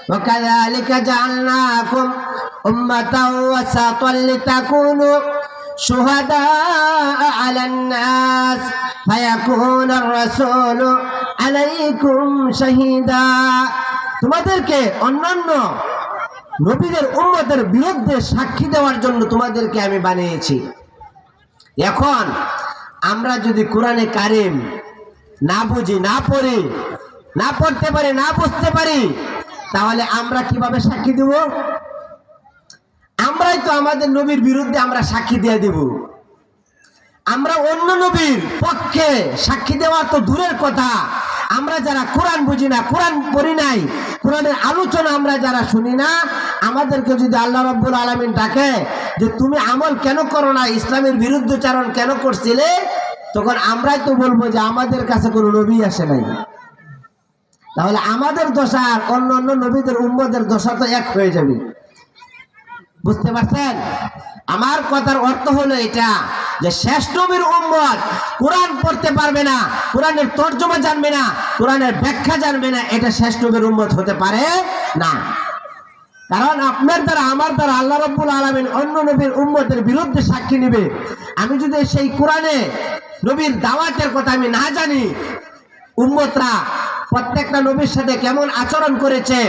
وكذلك جعلناكم أمة وسطا لتكونوا شهداء على الناس فيكون الرسول عليكم شهيدا। তোমাদেরকে অন্যান্য নবীদের উম্মতের বিরুদ্ধে সাক্ষী দেওয়ার জন্য তোমাদেরকে আমি বানিয়েছি। এখন আমরা যদি কোরআনে কারিম না বুঝি, না পড়ি, না পড়তে পারি, না বুঝতে পারি, তাহলে আমরা কিভাবে সাক্ষী দেব? আমরাই তো আমাদের নবীর বিরুদ্ধে আমরা সাক্ষী দিয়ে দেব। আমরা অন্য নবীর পক্ষে সাক্ষী দেওয়া তো দূরের কথা, আমরা যারা কোরআন বুঝি না, কোরআন পড়ি নাই, কোরআনের আলোচনা আমরা যারা শুনি না, আমাদেরকে যদি আল্লাহ রাব্বুল আলামিন ডাকে যে তুমি আমল কেন করো না, ইসলামের বিরুদ্ধচারণ কেন করছিলে, তখন আমরাই তো বলবো যে আমাদের কাছে কোনো নবী আসে নাই। তাহলে আমাদের দশা আর অন্য অন্য নবীদের উম্মতের দশা তো এক হয়ে যাবে। বুঝতে পারছেন? আমার কথার অর্থ হলো এটা যে শেষ নবীর উম্মত কোরআন পড়তে পারবে না, কোরআনের তর্জমা জানবে না, কোরআনের ব্যাখ্যা জানবে না, এটা শেষ নবীর উম্মত হতে পারে না। কারণ আপনার দ্বারা আমার দ্বারা আল্লাহ রাব্বুল আলামিন অন্য নবীর উম্মতের বিরুদ্ধে সাক্ষী নেবে। আমি যদি সেই কোরআনে নবীর দাওয়াতের কথা আমি না জানি, উম্মতরা প্রত্যেকটা নবীর সাথে কেমন আচরণ করেছে,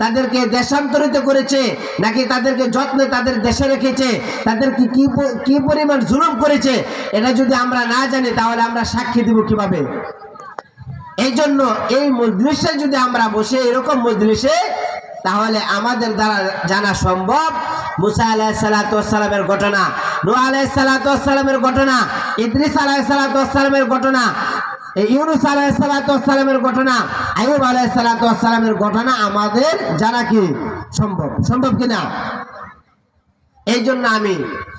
তাদেরকে দেশান্তরিত করেছে নাকি তাদেরকে যত্নে তাদের দেশে রেখেছে, তাদেরকে কি পরিমাণ জুলুম করেছে, এটা যদি আমরা না জানি তাহলে আমরা সাক্ষী দিব কিভাবে? এই জন্য এই মজলিসে যদি আমরা বসে এরকম মজলিসে, তাহলে আমাদের দ্বারা জানা সম্ভব মুসা আলাইহিস সালাতু ওয়াস সালামের ঘটনা, নূহ আলাইহিস সালাতু ওয়াস সালামের ঘটনা, ইদ্রিস আলাইহিস সালাতু ওয়াস সালামের ঘটনা, ইউনূস আলাইহিস সালাতু ওয়াস সালামের ঘটনা, আইয়ুব আলাইহিস সালাতু ওয়াস সালামের ঘটনা আমাদের জানা কি সম্ভব? সম্ভব কিনা? এই জন্য আমি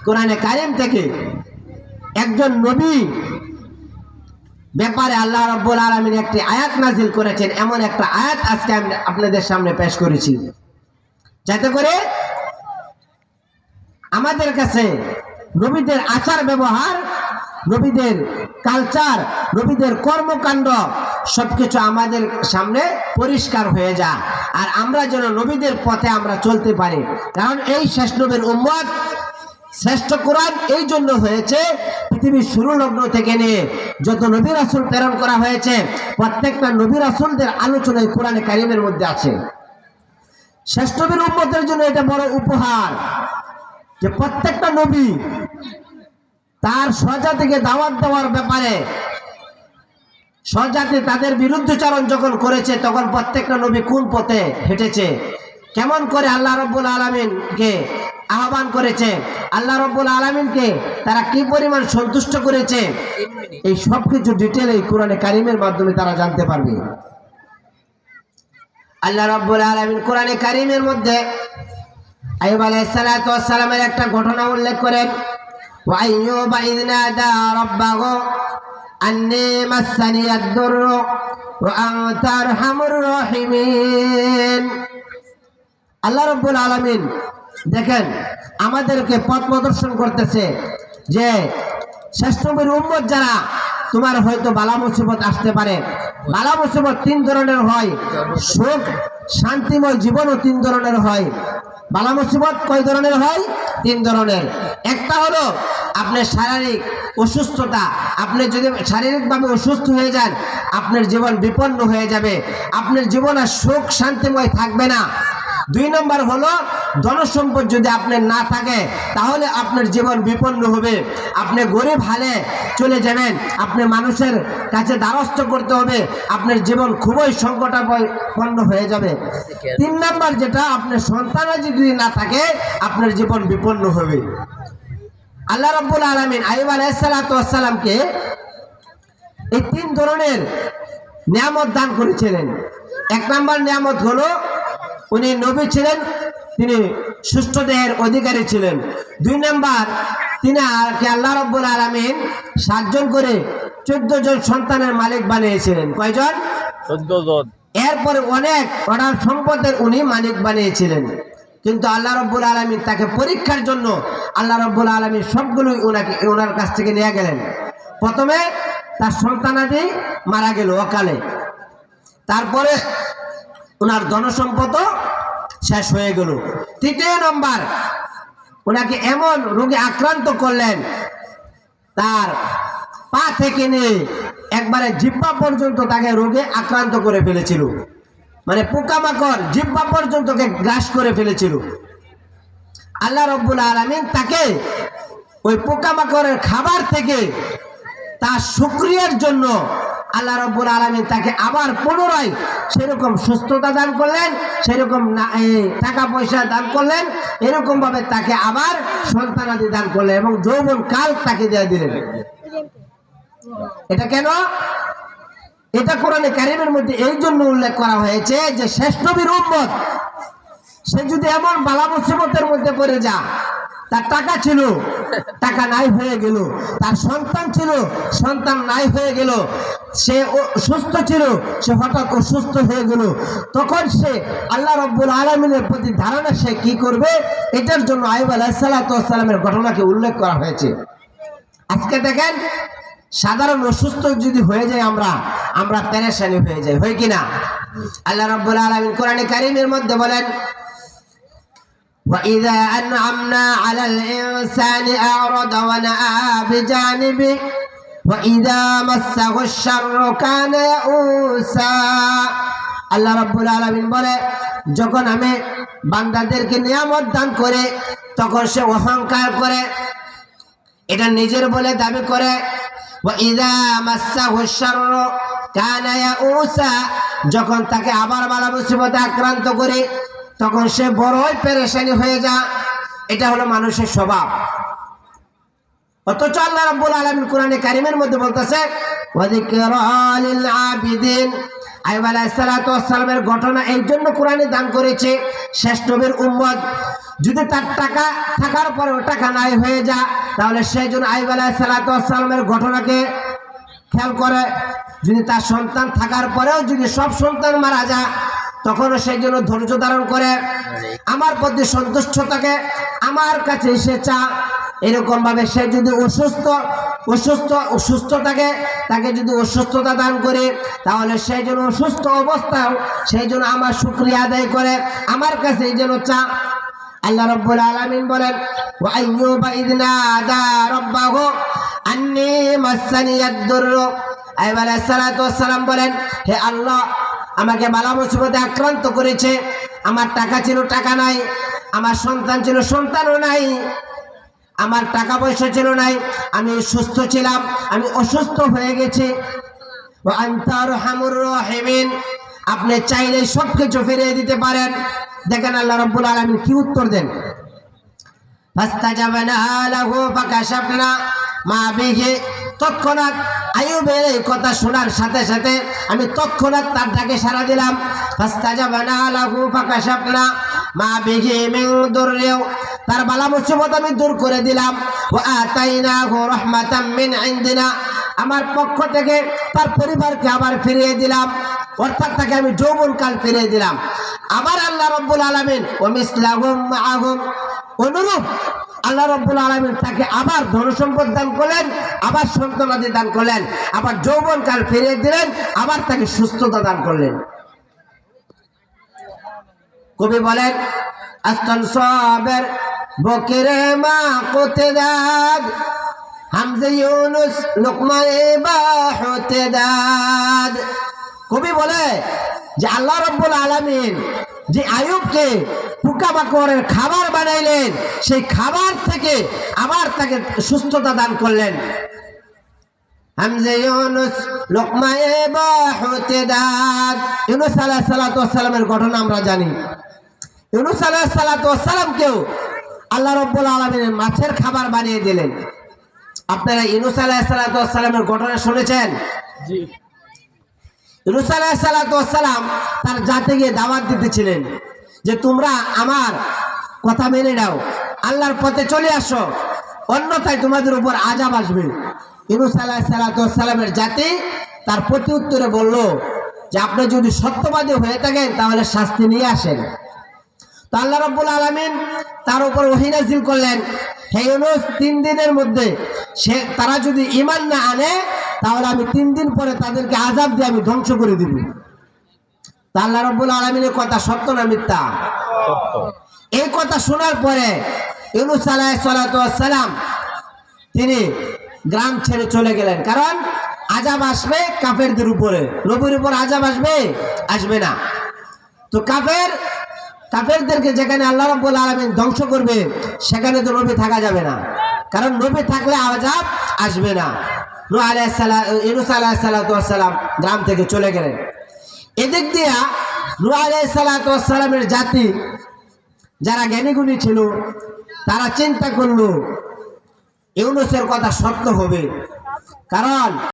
কোরআনে কারিম থেকে একজন নবী ব্যাপারে আল্লাহ রাব্বুল আলামিন একটি আয়াত নাজিল করেছেন, এমন একটা আয়াত আজকে আমি আপনাদের সামনে পেশ করেছি, যাতে করে আমাদের কাছে নবীদের আচার ব্যবহার, নবীদের কালচার, নবীদের কর্মকাণ্ড সবকিছু আমাদের সামনে পরিষ্কার হয়ে যায়, আর আমরা যেন নবীদের পথে আমরা চলতে পারি। কারণ এই শেষ নবীর উম্মত, শ্রেষ্ঠ কোরআন এই জন্য হয়েছে, পৃথিবীর শুরু লগ্ন থেকে নিয়ে যত নবী রাসূল প্রেরণ করা হয়েছে, প্রত্যেকটা নবী রাসূলদের আলোচনায় কোরআনে কারিমের মধ্যে আছে। শেষ নবীর উম্মতের জন্য এটা বড় উপহার যে প্রত্যেকটা নবী তার স্বজাতিকে দাওয়াত দেওয়ার ব্যাপারে, স্বজাতি তাদের বিরুদ্ধচারণ যখন করেছে, তখন প্রত্যেকটা নবী কোন পথে হেঁটেছে, কেমন করে আল্লাহ রাব্বুল আলামিনকে আহ্বান করেছে, আল্লাহ রাব্বুল আলামিনকে তারা কি পরিমাণ সন্তুষ্ট করেছে, এই সব কিছু ডিটেল এই কোরআনে কারিমের মাধ্যমে তারা জানতে পারবে। আল্লাহ রাব্বুল আলামিন কোরআনে কারিমের মধ্যে আইয়ুব আলাইহিস সালাতু ওয়াস সালামের একটা ঘটনা উল্লেখ করেন, ওয়া আইয়ুবা ইয নাদা রাব্বাহু আন্নী মাসসানিয়াদ দুররু ওয়া আনতা আরহামুর রাহিমিন। আল্লাহ রাব্বুল আলামিন দেখেন আমাদেরকে পথ প্রদর্শন করতেছে যে শেষ নবীর উম্মত যারা, তোমার হয়তো বালা মুসিবত আসতে পারে। বালা মুসিবত তিন ধরনের হয়, সুখ শান্তিময় জীবনও তিন ধরনের হয়। বালা মুসিবত কয় ধরনের হয়? তিন ধরনের। একটা হলো আপনার শারীরিক অসুস্থতা, আপনি যদি শারীরিকভাবে অসুস্থ হয়ে যান, আপনার জীবন বিপন্ন হয়ে যাবে, আপনার জীবন আর সুখ শান্তিময় থাকবে না। দুই নম্বর হলো ধনসম্পদ যদি আপনার না থাকে, তাহলে আপনার জীবন বিপন্ন হবে, আপনি গরিব হালে চলে যাবেন, আপনি মানুষের কাছে দ্বারস্থ করতে হবে, আপনার জীবন খুবই সংকটাপন্ন হয়ে যাবে। তিন নম্বর যেটা, আপনার সন্তান যদি না থাকে, আপনার জীবন বিপন্ন হবে। আল্লাহ রাব্বুল আলামিন আইয়ুব আলাইহিস সালাতু ওয়াস সালামকে এই তিন ধরনের নিয়ামত দান করেছিলেন। এক নম্বর নিয়ামত হলো উনি নবী ছিলেন, তিনি সুস্থ দেহের অধিকারী ছিলেন। দুই নাম্বার, তিনি আল্লাহ রাব্বুল আলামিন 7 জন করে 14 জন সন্তানের মালিক বানিয়েছিলেন। কয়জন? 14 জন। এরপরে অনেক অর্ডার সম্পদের উনি মালিক বানিয়েছিলেন। কিন্তু আল্লাহ রাব্বুল আলামিন তাকে পরীক্ষার জন্য আল্লাহ রাব্বুল আলামিন সবগুলোই ওনার কাছ থেকে নিয়ে গেলেন। প্রথমে তার সন্তানাদি মারা গেল অকালে, তারপরে ওনার ধনসম্পদ শেষ হয়ে গেল। তৃতীয় নম্বর, ওনাকে এমন রোগে আক্রান্ত করলেন, তার পা থেকে নিয়ে একবারে জিহ্বা পর্যন্ত তাকে রোগে আক্রান্ত করে ফেলেছিল। মানে পোকামাকড় জিহ্বা পর্যন্তকে গ্রাস করে ফেলেছিল। আল্লাহ রাব্বুল আলামিন তাকে ওই পোকামাকড়ের খাবার থেকে তার শুকরিয়ার জন্য আল্লাহ রাব্বুল আলামিন তাকে আবার পুনরায় সেরকম সুস্থতা দান করলেন, সেরকম টাকা পয়সা দান করলেন, এরকম ভাবে তাকে আবার সন্তানাদি দান করলেন এবং যৌবন কাল তাকে দিয়ে দিলেন। এটা কেন? এটা কোরআনে কারীমের মধ্যে এই জন্য উল্লেখ করা হয়েছে যে শেষ নবীর উম্মত সে যদি এমন বালা মুসিবতের মধ্যে পড়ে যা, তার টাকা ছিল, টাকা নাই হয়ে গেল, তার সন্তান ছিল, সন্তান নাই হয়ে গেল, সে সুস্থ ছিল, সে হঠাৎ অসুস্থ হয়ে গেল, তখন সে আল্লাহ রাব্বুল আলামিনের প্রতি ধারণা সে কি করবে, এটার জন্য আইয়ুব আলাইহিস সালামের ঘটনাকে উল্লেখ করা হয়েছে। আজকে দেখেন, সাধারণ অসুস্থ যদি হয়ে যায় আমরা পেরেশানি হয়ে যাই, হয় কিনা? আল্লাহ রাব্বুল আলামিন কোরআনে কারীমের মধ্যে বলেন, وَإِذَا أَنْعَمْنَا عَلَى الْإِنسَانِ أَعْرَضَ وَنَأَىٰ بِجَانِبِهِ وَإِذَا مَسَّهُ الشَّرُّ كَانَ يَئُوسًا। আল্লাহ রাব্বুল আলামিন বলে, যখন আমি বান্দাদেরকে নিয়ামত দান করে তখন সে অহংকার করে, এটা নিজের বলে দাবি করে। وَإِذَا مَسَّهُ الشَّرُّ كَانَ يَئُوسًا, যখন তাকে আবার বালা মুসিবতে আক্রান্ত করে তখন সে বড়ই পেরেশানি হয়ে যায়। এটা হলো মানুষের স্বভাব। অথচ আল্লাহ রাব্বুল আলামিন কোরআনে কারীমের মধ্যে বলতেছে, ওয়া যিকরা লিল আবিদিন। আইয়ুব আলাইহিস সালামের ঘটনা এই জন্য কোরআনে দান করেছে, শেষ নবীর উম্মত যদি তার টাকা থাকার পরেও টাকা নাই হয়ে যায়, তাহলে সেই জন্য আইয়ুব আলাইহিস সালামের ঘটনাকে খেয়াল করে। যদি তার সন্তান থাকার পরেও যদি সব সন্তান মারা যায়, তখনও সেই জন্য ধৈর্য ধারণ করে আমার প্রতি সন্তুষ্ট থাকে, আমার কাছে এসে চা। এরকম ভাবে সে যদি অসুস্থ থাকে, তাকে যদি অসুস্থতা দান করে, তাহলে সেই জন্য অসুস্থ অবস্থাও সেই জন্য আমার শুকরিয়া আদায় করে, আমার কাছে যেন চা। আল্লাহ রাব্বুল আলামিন বলেন, ওয়া আইয়ুবা ইয নাদা রাব্বাহু আন্নী মাসসানিয়াদ দুররু। আইয়ুব আলাইহিস সালাম বলেন, হে আল্লাহ, আমাকে বালা মুসিবতে আক্রান্ত করেছে, আমার টাকা ছিল, টাকা নাই, আমার সন্তান ছিল, সন্তানও নাই, আমার টাকা পয়সা ছিল নাই, আমি সুস্থ ছিলাম, আমি অসুস্থ হয়ে গেছি। ওয়া আনতা আরহামুর রাহিমিন, আপনি চাইলে সবকিছু ফিরিয়ে দিতে পারেন। দেখেন আল্লাহ রাব্বুল আলামিন কি উত্তর দেন, ফাস্তাজাবনা লাহু ফাকাশাফনা মা বিহি। তৎক্ষণাৎ আইয়ুবের এই কথা শোনার সাথে সাথে আমি তৎক্ষণাৎ তার ডাকে সাড়া দিলাম। ফাস্তাজাবনা লাহু ফাকাশাফনা মা বিহি মিন দুররিও, তার বালা মুসিবত আমি দূর করে দিলাম। ওয়া আতাইনাহু রাহমাতাম মিন ইনদিনা, আমার পক্ষ থেকে তার পরিবারকে আবার ফিরিয়ে দিলাম, অর্থাৎ তাকে আমি যৌবনকাল ফিরিয়ে দিলাম। আবার আল্লাহ রাব্বুল আলামিন ওয়া মিসলাহুম মাআহুম, অনুরূপ আল্লাহ রাব্বুল আলামিন তাকে আবার ধনসম্পদ দান করলেন, আবার সন্তানাদি দান করলেন, আবার যৌবনকাল ফিরিয়ে দিলেন, আবার তাকে সুস্থতা দান করলেন। কবি বলেন, আস্তান সাবের বকিরে মা কুতদাদ, হামজা ইউনুস লুকমায়ে বাহুতদাদ। কবি বলে যে আল্লাহ রাব্বুল আলামিন যে আইয়ুবকে পোকামাকড়ের খাবার বানাইলেন, সেই খাবার থেকে আবার তাকে সুস্থতা দান করলেন। হামজা ইউনুস লুকমায়ে বাহুতদাদ। ইউনুস আলাইহিস সালামের ঘটনা আমরা জানি। ইউনুস আলাইহিস সালামকেও আল্লাহ রাব্বুল আলামিন মাছের খাবার বানিয়ে দিলেন। আপনারা ইউনুস আলাইহিস সালামের ঘটনা শুনেছেন? জি। ইউনুস আলাইহিস সালাম তার জাতিকে গিয়ে দাওয়াত দিতেছিলেন যে তোমরা আমার কথা মেনে নাও, আল্লাহর পথে চলে আসো, অন্যথায় তোমাদের উপর আযাব আসবে। ইউনুস আলাইহিস সালামের জাতি তার প্রতি উত্তরে বলল যে আপনি যদি সত্যবাদী হয়ে থাকেন তাহলে শাস্তি নিয়ে আসেন। তো আল্লাহ রাব্বুল আলামিন তার উপর ওহী নাযিল করলেন, হে ইউনুস, 3 দিনের মধ্যে তারা যদি ঈমান না আনে তাহলে আমি 3 দিন পরে তাদেরকে আযাব দিয়ে আমি ধ্বংস করে দিব। তা আল্লাহ রাব্বুল আলামিনের কথা সত্য না মিথ্যা? সত্য। এই কথা শোনার পরে ইউনূস আলাইহিস সালাতু ওয়াস সালাম তিনি গ্রাম ছেড়ে চলে গেলেন, কারণ আযাব আসবে কাফেরদের উপরে। নবীর উপর আযাব আসবে না। তো কাফেরদেরকে যেখানে আল্লাহ রাব্বুল আলামিন ধ্বংস করবে সেখানে তো নবী থাকা যাবে না, কারণ নবী থাকলে আযাব আসবে না। ইউনূস আলাইহিস সালাতু ওয়াস সালাম গ্রাম থেকে চলে গেলেন। এদিক দিয়া নূহ আলাইহিস সালাতু ওয়াস সালামের জাতি যারা জ্ঞানীগুণী ছিল তারা চিন্তা করলো ইউনূসের কথা সত্য হবে, কারণ